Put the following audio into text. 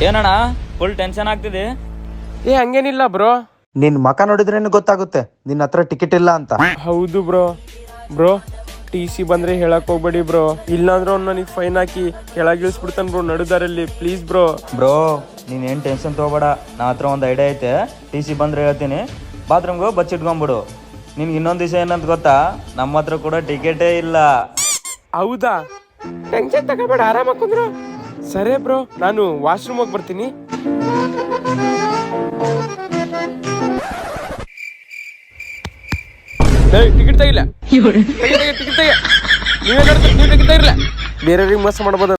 ಏನಣ್ಣ full tension ಆಗ್ತಿದೆ? ಹಂಗೇನಿಲ್ಲ ಬ್ರೋ. ನಿನ್ ಮಕ ನೋಡಿದ್ರೇನು ಗೊತ್ತಾಗುತ್ತೆ ನಿನ್ನ ಹತ್ರ ಟಿಕೆಟ್ ಇಲ್ಲ ಅಂತ. ಹೌದು ಬ್ರೋ. ಬ್ರೋ TC ಬಂದ್ರೆ ಹೇಳಕ್ ಹೋಗ್ಬೇಡಿ ಬ್ರೋ, ಇಲ್ಲಾಂದ್ರೆ ಅವ್ನು ನನಗೆ ಫೈನ್ ಹಾಕಿ ಕೆಳಗಿಳಿಸ್ಬಿಡ್ತಾನೆ ಬ್ರೋ ನಡುದಾರಲ್ಲಿ. Please bro. ಬ್ರೋ ನೀನ್ ಏನ್ ಟೆನ್ಷನ್ ತಗೋಬೇಡ, ನಾ ಹತ್ರ ಒಂದು ಐಡಿಯಾ ಐತೆ. TC ಬಂದ್ರೆ ಹೇಳ್ತೀನಿ, ಬಾತ್ರೂಮ್ಗೆ ಬಚ್ಚಿಟ್ಕೊಂಡ್ಬಿಡು. ನಿನ್ಗೆ ಇನ್ನೊಂದು ದಿವಸ ಏನಂತ ಗೊತ್ತಾ, ನಮ್ಮ ಹತ್ರ ಕೂಡ ಟಿಕೆಟೇ ಇಲ್ಲ. ಹೌದಾ? ಟೆನ್ಷನ್ ತಗೋಬೇಡ, ಆರಾಮಾಗಿ ಕುಂದ್ರು. ಸರಿ ಬ್ರೋ, ನಾನು ವಾಶ್ರೂಮ್ ಹೋಗಿ ಬರ್ತೀನಿ. ಟಿಕೆಟ್ ತೆಗಿಲ್ಲ, ಟಿಕೆಟ್ ತೆಗಿ. ನೀವೇ ಟಿಕೆಟ್ ತೆಗಿಲ್ಲ, ಬೇರೆಯವ್ರಿಗೆ ಮೋಸ ಮಾಡ್ಬೋದು.